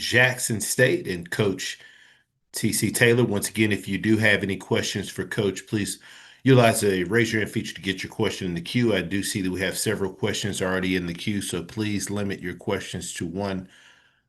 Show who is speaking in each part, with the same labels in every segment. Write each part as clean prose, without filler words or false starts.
Speaker 1: Jackson State and Coach TC Taylor. Once again, if you do have any questions for Coach, please utilize the raise your hand feature to get your question in the queue. I do see that we have several questions already in the queue, so please limit your questions to one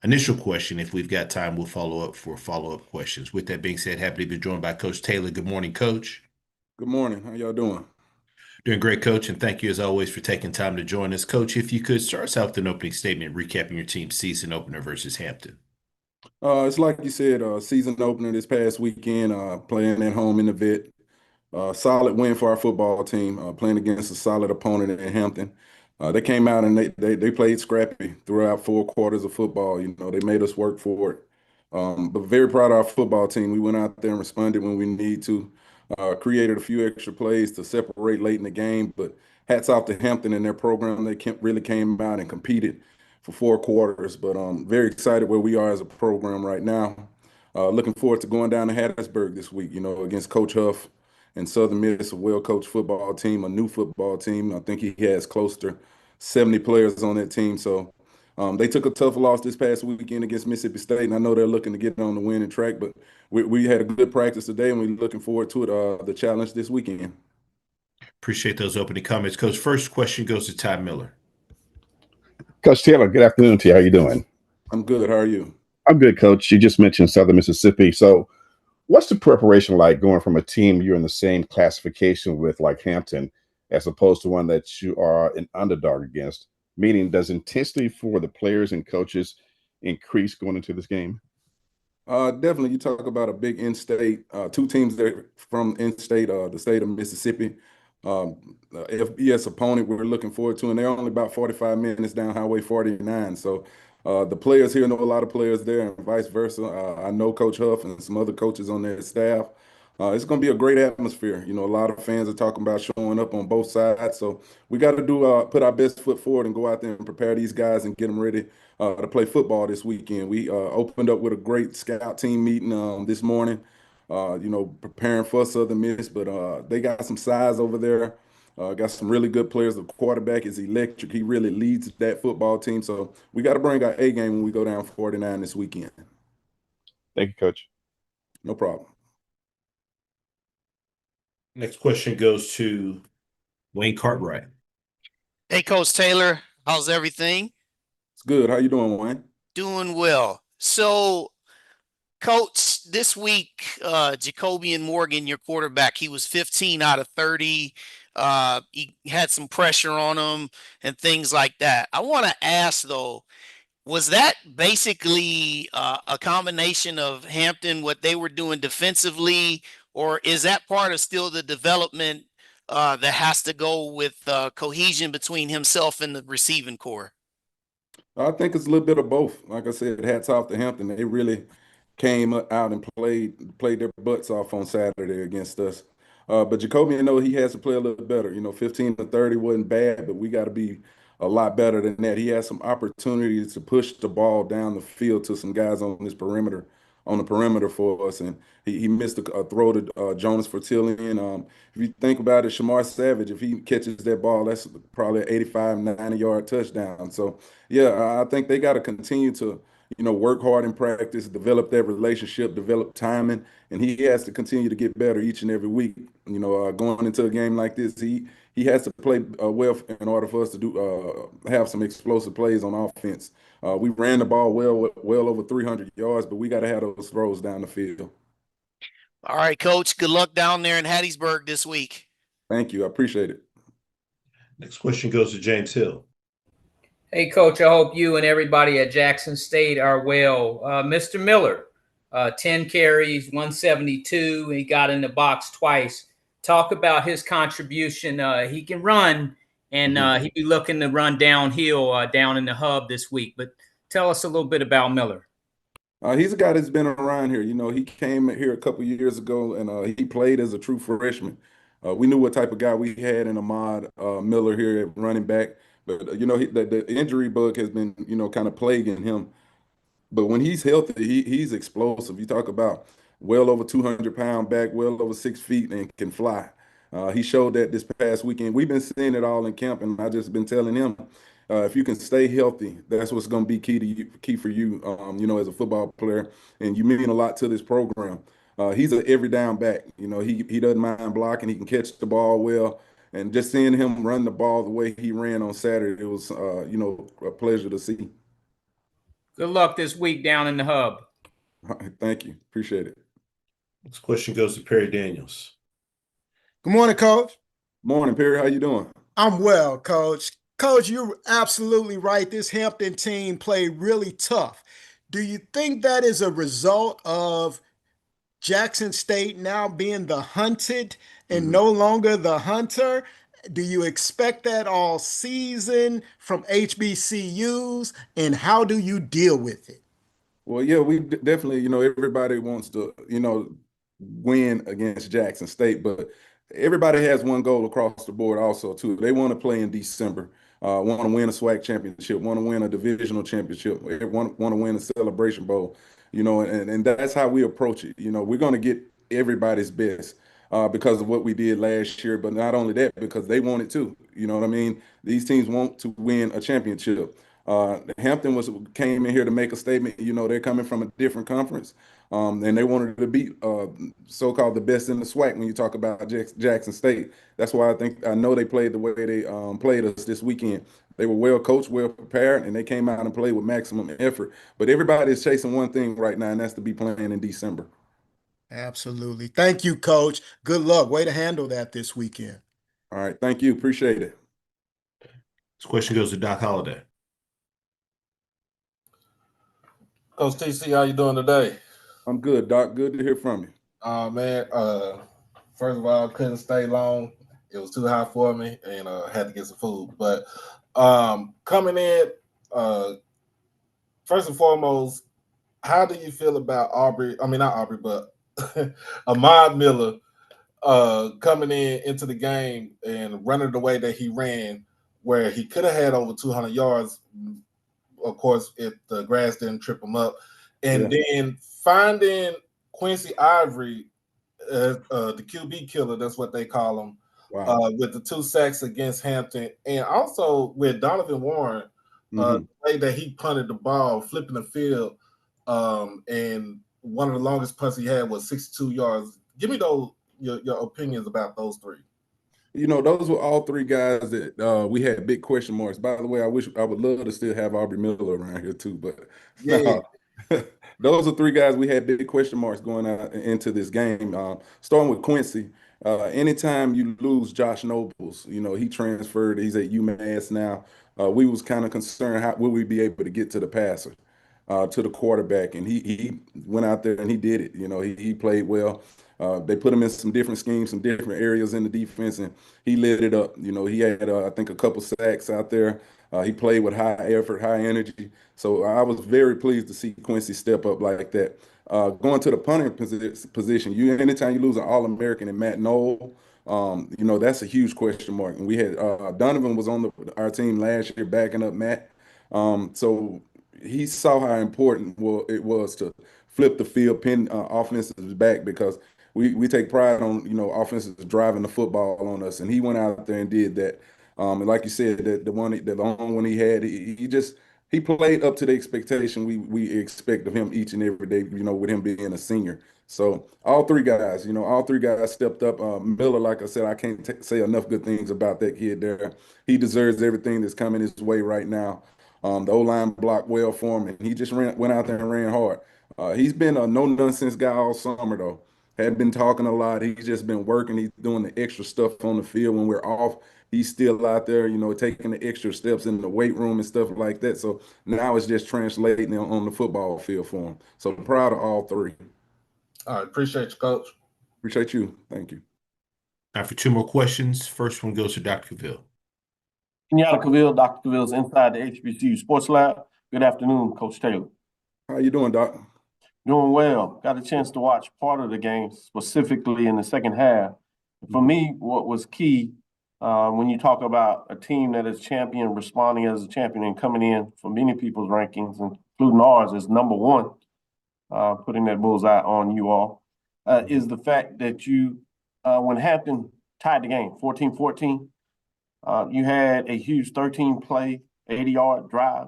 Speaker 1: initial question. If we've got time, we'll follow up for follow-up questions. With that being said, happy to be joined by Coach Taylor. Good morning, Coach.
Speaker 2: Good morning. How y'all doing?
Speaker 1: Doing great, Coach, and thank you as always for taking time to join us. Coach, if you could start us out with an opening statement recapping your team's season opener versus Hampton.
Speaker 2: It's like you said, season opener this past weekend, playing at home in the vet. Solid win for our football team, playing against a solid opponent in Hampton. They came out and they played scrappy throughout 4 quarters of football. They made us work for it. But very proud of our football team. We went out there and responded when we need to. Created a few extra plays to separate late in the game. But hats off to Hampton and their program. They really came out and competed for 4 quarters. But very excited where we are as a program right now. Looking forward to going down to Hattiesburg this week, against Coach Huff and Southern Miss, a well-coached football team, a new football team. I think he has close to 70 players on that team. So they took a tough loss this past weekend against Mississippi State, and I know they're looking to get on the winning track. But we had a good practice today, and we're looking forward to it, the challenge this weekend.
Speaker 1: Appreciate those opening comments. Coach, first question goes to Ty Miller.
Speaker 3: Coach Taylor, good afternoon to you. How you doing?
Speaker 2: I'm good. How are you?
Speaker 3: I'm good, Coach. You just mentioned Southern Mississippi. So what's the preparation like going from a team you're in the same classification with, like Hampton, as opposed to one that you are an underdog against? Meaning, does intensity for the players and coaches increase going into this game?
Speaker 2: Definitely, you talk about a big in-state, two teams that from in-state, the state of Mississippi. FBS opponent we're looking forward to, and they're only about 45 minutes down Highway 49. So the players here know a lot of players there, and vice versa. I know Coach Huff and some other coaches on their staff. It's going to be a great atmosphere. A lot of fans are talking about showing up on both sides. So we got to put our best foot forward and go out there and prepare these guys and get them ready to play football this weekend. We opened up with a great scout team meeting this morning. Preparing for Southern Miss, but they got some size over there. Got some really good players. The quarterback is electric. He really leads that football team. So we got to bring our A game when we go down 49 this weekend.
Speaker 3: Thank you, Coach.
Speaker 2: No problem.
Speaker 1: Next question goes to Wayne Cartwright.
Speaker 4: Hey, Coach Taylor, how's everything?
Speaker 2: It's good. How you doing, Wayne?
Speaker 4: Doing well. So, Coach, this week, Jacobian Morgan, your quarterback, he was 15 out of 30. He had some pressure on him and things like that. I want to ask, though, was that basically a combination of Hampton, what they were doing defensively, or is that part of still the development that has to go with cohesion between himself and the receiving core?
Speaker 2: I think it's a little bit of both. Like I said, hats off to Hampton. They really came out and played their butts off on Saturday against us. But Jacoby, I know he has to play a little better. 15 to 30 wasn't bad, but we got to be a lot better than that. He has some opportunities to push the ball down the field to some guys on the perimeter for us, and he missed a throw to Jonas Fertillion. If you think about it, Shamar Savage, if he catches that ball, that's probably an 85, 90-yard touchdown. So, yeah, I think they got to continue to work hard in practice, develop that relationship, develop timing, and he has to continue to get better each and every week. Going into a game like this, he has to play well in order for us to do have some explosive plays on offense. We ran the ball well over 300 yards, but we got to have those throws down the field.
Speaker 4: All right, Coach. Good luck down there in Hattiesburg this week.
Speaker 2: Thank you. I appreciate it.
Speaker 1: Next question goes to James Hill.
Speaker 5: Hey, Coach, I hope you and everybody at Jackson State are well. Mr. Miller, 10 carries, 172. He got in the box twice. Talk about his contribution. He can run, and he'd be looking to run downhill down in the hub this week. But tell us a little bit about Miller.
Speaker 2: He's a guy that's been around here. He came here a couple years ago, and he played as a true freshman. We knew what type of guy we had in Ahmad Miller here at running back. But, the injury bug has been, kind of plaguing him. But when he's healthy, he's explosive. You talk about well over 200-pound back, well over 6 feet, and can fly. He showed that this past weekend. We've been seeing it all in camp, and I just been telling him, If you can stay healthy, that's what's going to be key for you, as a football player. And you mean a lot to this program. He's an every down back. He doesn't mind blocking. He can catch the ball well. And just seeing him run the ball the way he ran on Saturday, it was, a pleasure to see.
Speaker 5: Good luck this week down in the hub.
Speaker 2: Thank you. Appreciate it.
Speaker 1: This question goes to Perry Daniels.
Speaker 6: Good morning, Coach.
Speaker 2: Morning, Perry. How you doing?
Speaker 6: I'm well, Coach. Coach, you're absolutely right. This Hampton team played really tough. Do you think that is a result of Jackson State now being the hunted and no longer the hunter? Do you expect that all season from HBCUs? And how do you deal with it?
Speaker 2: Well, yeah, we definitely, everybody wants to, win against Jackson State, but everybody has one goal across the board also, too. They want to play in December, want to win a SWAC championship, want to win a divisional championship, want to win a Celebration Bowl, and that's how we approach it. We're going to get everybody's best because of what we did last year, but not only that, because they want it too. You know what I mean? These teams want to win a championship. Hampton came in here to make a statement. They're coming from a different conference, and they wanted to beat so-called the best in the SWAC. When you talk about Jackson State, that's why I know they played the way they played us this weekend. They were well coached, well prepared, and they came out and played with maximum effort. But everybody is chasing one thing right now, and that's to be playing in December.
Speaker 6: Absolutely. Thank you, Coach. Good luck. Way to handle that this weekend.
Speaker 2: All right. Thank you. Appreciate it.
Speaker 1: This question goes to Doc Holliday.
Speaker 7: Coach TC, how you doing today?
Speaker 2: I'm good, Doc. Good to hear from you.
Speaker 7: Man, first of all, couldn't stay long. It was too hot for me and had to get some food. But coming in, first and foremost, how do you feel about not Aubrey, but Ahmad Miller coming into the game and running the way that he ran, where he could have had over 200 yards, of course, if the grass didn't trip him up. And then finding Quincy Ivory, the QB killer, that's what they call him, with the 2 sacks against Hampton. And also with Donovan Warren, the way that he punted the ball, flipping the field, and one of the longest punts he had was 62 yards. Give me your opinions about those three.
Speaker 2: Those were all 3 guys that we had big question marks. By the way, I would love to still have Aubrey Miller around here too, but those are 3 guys we had big question marks going out into this game. Starting with Quincy, anytime you lose Josh Nobles, he transferred. He's at UMass now. We was kind of concerned how will we be able to get to the passer, to the quarterback, and he went out there and he did it. He played well. They put him in some different schemes, some different areas in the defense, and he lit it up. He had, I think, a couple sacks out there. He played with high effort, high energy. So I was very pleased to see Quincy step up like that. Going to the punting position, anytime you lose an All-American and Matt Knoll, that's a huge question mark. And we had Donovan was on our team last year backing up Matt. So he saw how important it was to flip the field, pin offenses back, because we take pride on, offenses driving the football on us. And he went out there and did that. And like you said, the long one he had, he played up to the expectation we expect of him each and every day, with him being a senior. So all 3 guys stepped up. Miller, like I said, I can't say enough good things about that kid there. He deserves everything that's coming his way right now. The O-line blocked well for him, and he just went out there and ran hard. He's been a no-nonsense guy all summer, though. Had been talking a lot. He's just been working. He's doing the extra stuff on the field when we're off. He's still out there, taking the extra steps in the weight room and stuff like that. So now it's just translating on the football field for him. So I'm proud of all 3.
Speaker 7: All right. Appreciate you, Coach.
Speaker 2: Appreciate you. Thank you.
Speaker 1: Now for 2 more questions. First one goes to Dr. Cavill.
Speaker 8: Kenyatta Cavill, Dr. Cavill's inside the HBCU Sports Lab. Good afternoon, Coach Taylor.
Speaker 2: How you doing, Doc?
Speaker 8: Doing well. Got a chance to watch part of the game, specifically in the second half. For me, what was key when you talk about a team that is champion, responding as a champion, and coming in for many people's rankings, including ours, as number 1, putting that bullseye on you all, is the fact that you, when Hampton tied the game 14-14, you had a huge 13-play 80-yard drive,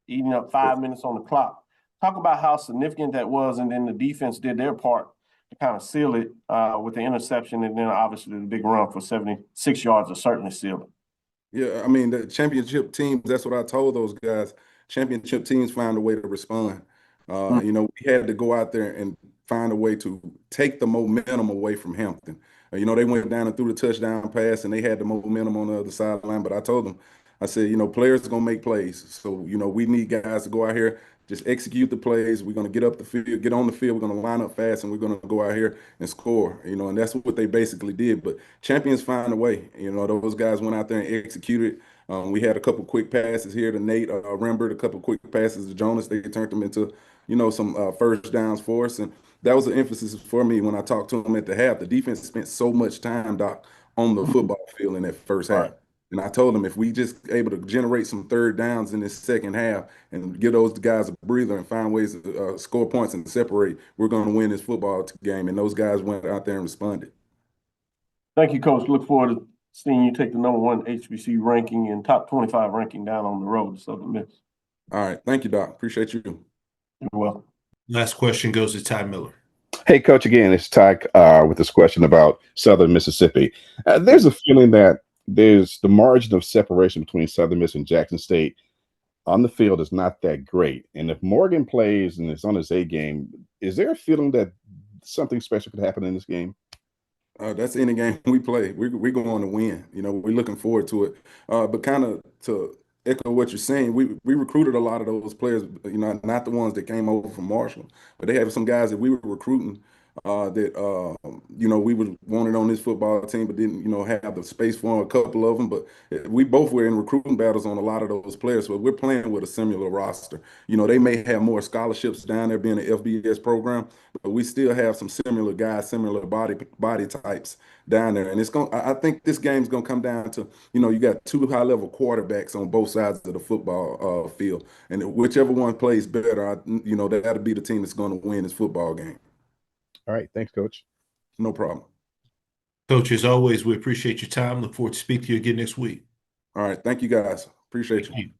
Speaker 8: eating up 5 minutes on the clock. Talk about how significant that was, and then the defense did their part to kind of seal it with the interception, and then obviously the big run for 76 yards to certainly seal it.
Speaker 2: Yeah, I mean, the championship teams, that's what I told those guys. Championship teams find a way to respond. You know, we had to go out there and find a way to take the momentum away from Hampton. You know, they went down and threw the touchdown pass and they had the momentum on the other sideline. But I told them, I said, you know, players are going to make plays. So, you know, we need guys to go out here, just execute the plays. We're going to get up the field, get on the field. We're going to line up fast and we're going to go out here and score, you know, and that's what they basically did. But champions find a way. You know, those guys went out there and executed. We had a couple quick passes here to Nate Rembert, a couple quick passes to Jonas. They turned them into, you know, some first downs for us. And that was an emphasis for me when I talked to them at the half. The defense spent so much time, Doc, on the football field in that first half.
Speaker 8: Right.
Speaker 2: And I told them if we just able to generate some third downs in this second half and give those guys a breather and find ways to score points and separate, we're going to win this football game. And those guys went out there and responded.
Speaker 8: Thank you, Coach. Look forward to seeing you take the #1 HBC ranking and top 25 ranking down on the road to Southern Miss.
Speaker 2: All right. Thank you, Doc. Appreciate you.
Speaker 8: You're welcome.
Speaker 1: Last question goes to Ty Miller.
Speaker 3: Hey, Coach, again, it's Ty with this question about Southern Mississippi. There's a feeling that there's the margin of separation between Southern Miss and Jackson State on the field is not that great. And if Morgan plays and is on his A game, is there a feeling that something special could happen in this game?
Speaker 2: That's any game we play. We're going to win. You know, we're looking forward to it. But kind of to echo what you're saying, we recruited a lot of those players, you know, not the ones that came over from Marshall, but they have some guys that we were recruiting that, you know, we would wanted on this football team, but didn't, you know, have the space for a couple of them. But we both were in recruiting battles on a lot of those players. So we're playing with a similar roster. You know, they may have more scholarships down there being an FBS program, but we still have some similar guys, similar body types down there. And it's going I think this game's gonna come down to, you know, you got two high-level quarterbacks on both sides of the football field. And whichever one plays better, you know, that'll be the team that's gonna win this football game.
Speaker 3: All right. Thanks, Coach.
Speaker 2: No problem.
Speaker 1: Coach, as always, we appreciate your time. Look forward to speaking to you again next week.
Speaker 2: All right. Thank you, guys. Appreciate you.
Speaker 1: Thank you.